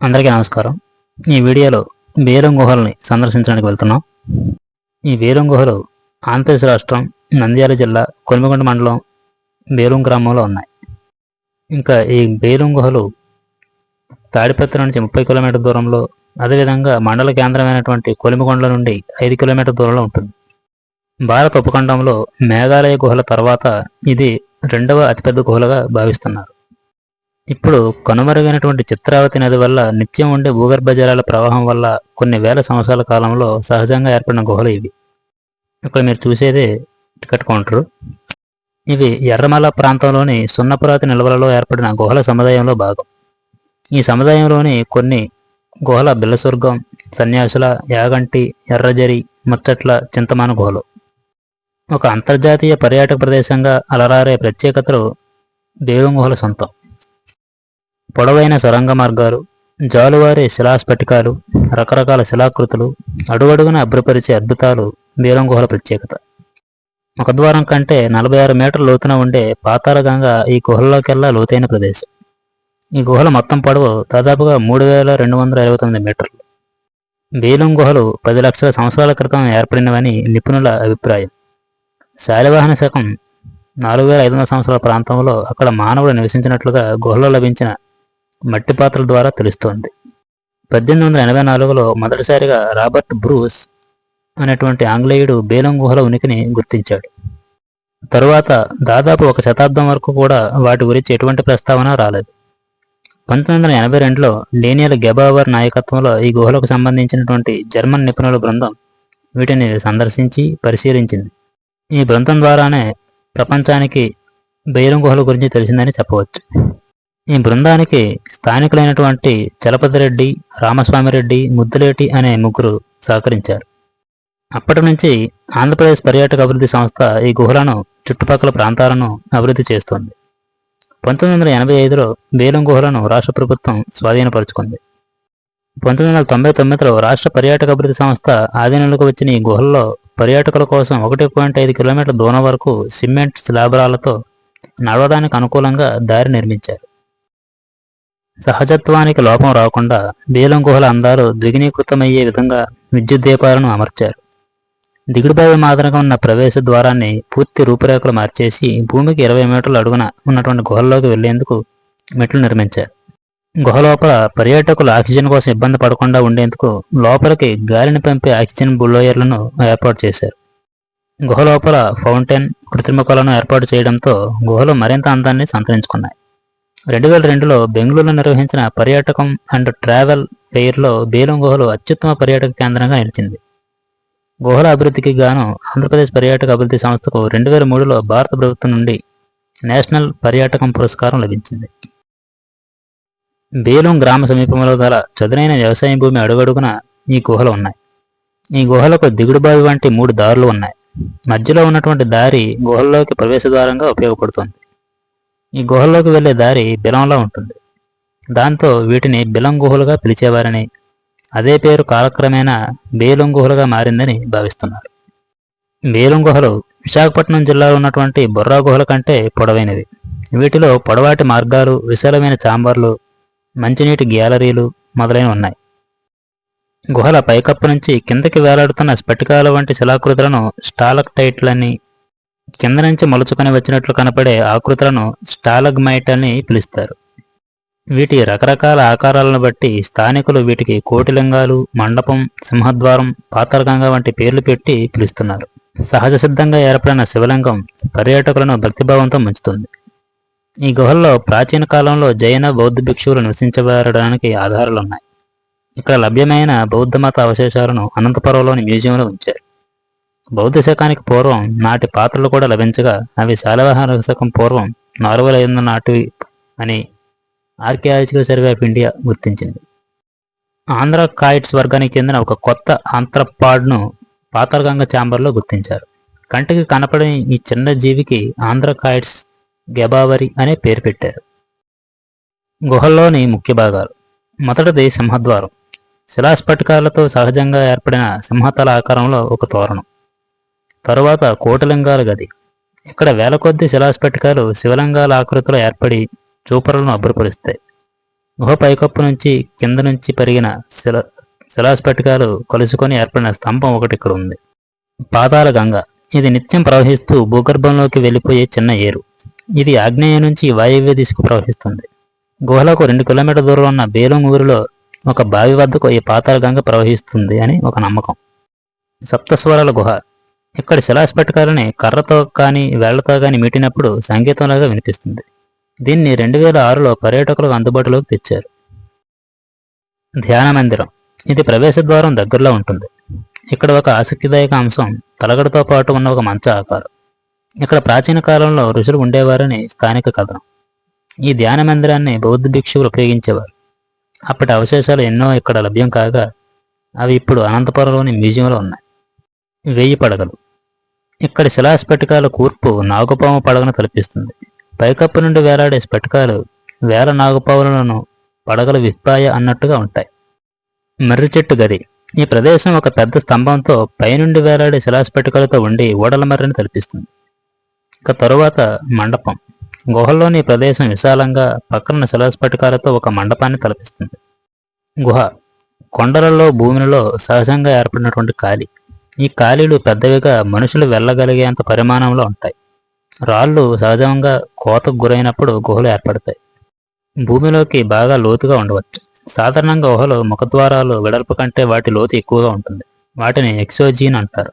అందరికీ నమస్కారం. ఈ వీడియోలో బేరుం గుహల్ని సందర్శించడానికి వెళ్తున్నాం. ఈ బేరుం గుహలు ఆంధ్రప్రదేశ్ రాష్ట్రం నంద్యాల జిల్లా కొలిమిగుంట మండలం బేరుం గ్రామంలో ఉన్నాయి. ఇంకా ఈ బేరుం గుహలు తాడిపత్రి నుంచి 30 కిలోమీటర్ల దూరంలో, అదేవిధంగా మండల కేంద్రమైనటువంటి కొలిమిగుండ్ల నుండి 5 కిలోమీటర్ల దూరంలో ఉంటుంది. భారత ఉపఖండంలో మేఘాలయ గుహల తర్వాత ఇది 2వ అతిపెద్ద గుహలుగా భావిస్తున్నారు. ఇప్పుడు కనుమరుగైనటువంటి చిత్రావతి నది వల్ల నిత్యం ఉండే భూగర్భ జలాల ప్రవాహం వల్ల కొన్ని వేల సంవత్సరాల కాలంలో సహజంగా ఏర్పడిన గుహలు ఇవి. ఇక్కడ మీరు చూసేదే టికెట్ కౌంటరు. ఇవి ఎర్రమల ప్రాంతంలోని సున్నపురాతి నిల్వలలో ఏర్పడిన గుహల సముదాయంలో భాగం. ఈ సముదాయంలోని కొన్ని గుహల బిల్లస్వర్గం, సన్యాసుల, యాగంటి, ఎర్రజరి, ముచ్చట్ల, చింతమాన గుహలు. ఒక అంతర్జాతీయ పర్యాటక ప్రదేశంగా అలరారే ప్రత్యేకతలు బేరుం గుహల సొంతం. పొడవైన సొరంగ మార్గాలు, జాలువారే శిలాస్ఫటికాలు, రకరకాల శిలాకృతులు, అడుగడుగున అభ్రపరిచే అద్భుతాలు బేరుం గుహల ప్రత్యేకత. ముఖద్వారం కంటే 46 మీటర్ల లోతున ఉండే పాతాళగంగ ఈ గుహల్లోకెల్లా లోతైన ప్రదేశం. ఈ గుహల మొత్తం పొడవు దాదాపుగా 3229 మీటర్లు. బేరుం గుహలు 10 లక్షల సంవత్సరాల క్రితం ఏర్పడినవని నిపుణుల అభిప్రాయం. శాలివాహన శకం 4500 సంవత్సరాల ప్రాంతంలో అక్కడ మానవుడు నివసించినట్లుగా గుహలో లభించిన మట్టి పాత్రల ద్వారా తెలుస్తోంది. 1884లో మొదటిసారిగా రాబర్ట్ బ్రూస్ అనేటువంటి ఆంగ్లేయుడు బేరుం గుహల ఉనికిని గుర్తించాడు. తరువాత దాదాపు 1 శతాబ్దం వరకు కూడా వాటి గురించి ఎటువంటి ప్రస్తావన రాలేదు. 1982లో డేనియల్ గెబావర్ నాయకత్వంలో ఈ గుహలకు సంబంధించినటువంటి జర్మన్ నిపుణుల బృందం వీటిని సందర్శించి పరిశీలించింది. ఈ బృందం ద్వారానే ప్రపంచానికి బేరుం గుహల గురించి తెలిసిందని చెప్పవచ్చు. ఈ బృందానికి స్థానికులైనటువంటి చలపతిరెడ్డి, రామస్వామిరెడ్డి, ముద్దులేటి అనే ముగ్గురు సహకరించారు. అప్పటి నుంచి ఆంధ్రప్రదేశ్ పర్యాటక అభివృద్ధి సంస్థ ఈ గుహలను, చుట్టుపక్కల ప్రాంతాలను అభివృద్ధి చేస్తోంది. 1985లో బేరుం గుహలను రాష్ట్ర ప్రభుత్వం స్వాధీనపరుచుకుంది. 1999లో రాష్ట్ర పర్యాటక అభివృద్ధి సంస్థ ఆధీనంలోకి వచ్చిన ఈ గుహల్లో పర్యాటకుల కోసం 1.5 కిలోమీటర్ల దూరం వరకు సిమెంట్ స్లాబరాలతో నడవడానికి అనుకూలంగా దారి నిర్మించారు. సహజత్వానికి లోపం రాకుండా బేరుం గుహల అందాలు ద్విగుణీకృతమయ్యే విధంగా విద్యుత్ దీపాలను అమర్చారు. దిగుడుబావి మాదిరిగా ఉన్న ప్రవేశ ద్వారాన్ని పూర్తి రూపురేఖలు మార్చేసి భూమికి 20 మీటర్ల అడుగున ఉన్నటువంటి గుహల్లోకి వెళ్లేందుకు మెట్లు నిర్మించారు. గుహ లోపల పర్యాటకులు ఆక్సిజన్ కోసం ఇబ్బంది పడకుండా ఉండేందుకు లోపలికి గాలిని పంపే ఆక్సిజన్ బుల్లోయర్లను ఏర్పాటు చేశారు. గుహ లోపల ఫౌంటైన్, కృత్రిమ కొలను ఏర్పాటు చేయడంతో గుహలు మరింత అందాన్ని సంతరించుకున్నాయి. 2002లో బెంగళూరులో నిర్వహించిన పర్యాటకం అండ్ ట్రావెల్ ఫెయిర్లో బేరుం గుహలు అత్యుత్తమ పర్యాటక కేంద్రంగా నిలిచింది. గుహల అభివృద్ధికి గాను ఆంధ్రప్రదేశ్ పర్యాటక అభివృద్ధి సంస్థకు 2003లో భారత ప్రభుత్వం నుండి నేషనల్ పర్యాటకం పురస్కారం లభించింది. బేరుం గ్రామ సమీపంలో గల చదునైన వ్యవసాయ భూమి అడుగడుగున ఈ గుహలు ఉన్నాయి. ఈ గుహలకు దిగుడుబావి వంటి 3 దారులు ఉన్నాయి. మధ్యలో ఉన్నటువంటి దారి గుహల్లోకి ప్రవేశద్వారంగా ఉపయోగపడుతుంది. ఈ గుహల్లోకి వెళ్లే దారి బిలంలా ఉంటుంది. దాంతో వీటిని బిలం గుహలుగా పిలిచేవారని, అదే పేరు కాలక్రమేణా బేరుం గుహలుగా మారిందని భావిస్తున్నారు. బేరుం గుహలు విశాఖపట్నం జిల్లాలో ఉన్నటువంటి బొర్రా గుహల కంటే పొడవైనవి. వీటిలో పొడవాటి మార్గాలు, విశాలమైన చాంబర్లు, మంచినీటి గ్యాలరీలు మొదలైనవి ఉన్నాయి. గుహల పైకప్పు నుంచి కిందకి వేలాడుతున్న స్ఫటికాల వంటి శిలాకృతులను స్టాలక్టైట్లని, కింద నుంచి మలుచుకొని వచ్చినట్లు కనపడే ఆకృతులను స్టాలగ్మైట్ అని పిలుస్తారు. వీటి రకరకాల ఆకారాలను బట్టి స్థానికులు వీటికి కోటిలింగాలు, మండపం, సింహద్వారం, పాతాళగంగ వంటి పేర్లు పెట్టి పిలుస్తున్నారు. సహజ సిద్ధంగా ఏర్పడిన శివలింగం పర్యాటకులను భక్తిభావంతో ముంచుతుంది. ఈ గుహల్లో ప్రాచీన కాలంలో జైన, బౌద్ధ భిక్షువులు నివసించబడడానికి ఆధారాలున్నాయి. ఇక్కడ లభ్యమైన బౌద్ధ మత అవశేషాలను అనంతపురంలోని మ్యూజియంలో ఉంచారు. బౌద్ధ శకానికి పూర్వం నాటి పాత్రలు కూడా లభించగా అవి శాలివాహన శకం పూర్వం 4500 నాటివి అని ఆర్కియాలజికల్ సర్వే ఆఫ్ ఇండియా గుర్తించింది. ఆంధ్రకాయిడ్స్ వర్గానికి చెందిన ఒక కొత్త ఆంథ్రపాడ్ను పాతాళగంగ ఛాంబర్లో గుర్తించారు. కంటికి కనపడని ఈ చిన్న జీవికి ఆంధ్రకాయిడ్స్ గెబావరి అనే పేరు పెట్టారు. గుహల్లోని ముఖ్య భాగాలు. మొదటిది సింహద్వారం. శిలాస్ఫటికాలతో సహజంగా ఏర్పడిన సింహతల ఆకారంలో ఒక తోరణం. తరువాత కోటిలింగాల గది. ఇక్కడ వేల కొద్ది శిలాస్ఫటికాలు శివలింగాల ఆకృతిలో ఏర్పడి చూపరులను అబ్బురపరుస్తాయి. గుహ పైకప్పు నుంచి కింద నుంచి పెరిగిన శిలాస్ఫటికాలు కలుసుకొని ఏర్పడిన స్తంభం ఒకటి ఇక్కడ ఉంది. పాతాళ గంగ. ఇది నిత్యం ప్రవహిస్తూ భూగర్భంలోకి వెళ్ళిపోయే చిన్న ఏరు. ఇది ఆగ్నేయ నుంచి వాయువ్య దిశకు ప్రవహిస్తుంది. గుహలకు 2 కిలోమీటర్ల దూరంలో ఉన్న బేలుం ఊరిలో ఒక బావి వద్దకు ఈ పాతాళ గంగ ప్రవహిస్తుంది అని ఒక నమ్మకం. సప్తస్వరాల గుహ. ఇక్కడి శిలాస్ఫటికాలని కర్రతో కానీ వేళ్లతో కానీ మీటినప్పుడు సంగీతంలాగా వినిపిస్తుంది. దీన్ని 2006లో పర్యాటకులకు అందుబాటులోకి తెచ్చారు. ధ్యాన మందిరం. ఇది ప్రవేశ ద్వారం దగ్గరలో ఉంటుంది. ఇక్కడ ఒక ఆసక్తిదాయక అంశం తలగడతో పాటు ఉన్న ఒక మంచ ఆకారం. ఇక్కడ ప్రాచీన కాలంలో ఋషులు ఉండేవారని స్థానిక కథనం. ఈ ధ్యాన మందిరాన్ని బౌద్ధ భిక్షువులు ఉపయోగించేవారు. అప్పటి అవశేషాలు ఎన్నో ఇక్కడ లభ్యం కాగా అవి ఇప్పుడు అనంతపురంలోని మ్యూజియంలో ఉన్నాయి. 1000 పడగలు. ఇక్కడి శిలాస్ఫటికాల కూర్పు నాగుపాము పడగను తలపిస్తుంది. పైకప్పు నుండి వేలాడే స్ఫటికాలు వేల నాగుపాములను పడగలు విప్పాయ అన్నట్టుగా ఉంటాయి. మర్రి చెట్టు గది. ఈ ప్రదేశం ఒక పెద్ద స్తంభంతో పైనుండి వేలాడే శిలాస్ఫటికాలతో ఉండి ఓడల మర్రిని తలపిస్తుంది. ఇక తరువాత మండపం. గుహల్లోని ప్రదేశం విశాలంగా పక్కన శిలాస్ఫటికాలతో ఒక మండపాన్ని తలపిస్తుంది. గుహ. కొండలలో భూమిలో సహజంగా ఏర్పడినటువంటి ఖాళీ. ఈ ఖాళీలు పెద్దవిగా మనుషులు వెళ్ళగలిగేంత పరిమాణంలో ఉంటాయి. రాళ్ళు సహజంగా కోతకు గురైనప్పుడు గుహలు ఏర్పడతాయి. భూమిలోకి బాగా లోతుగా ఉండవచ్చు. సాధారణంగా గుహలో ముఖద్వారాలు వెడల్పు కంటే వాటి లోతు ఎక్కువగా ఉంటుంది. వాటిని ఎక్సోజీన్ అంటారు.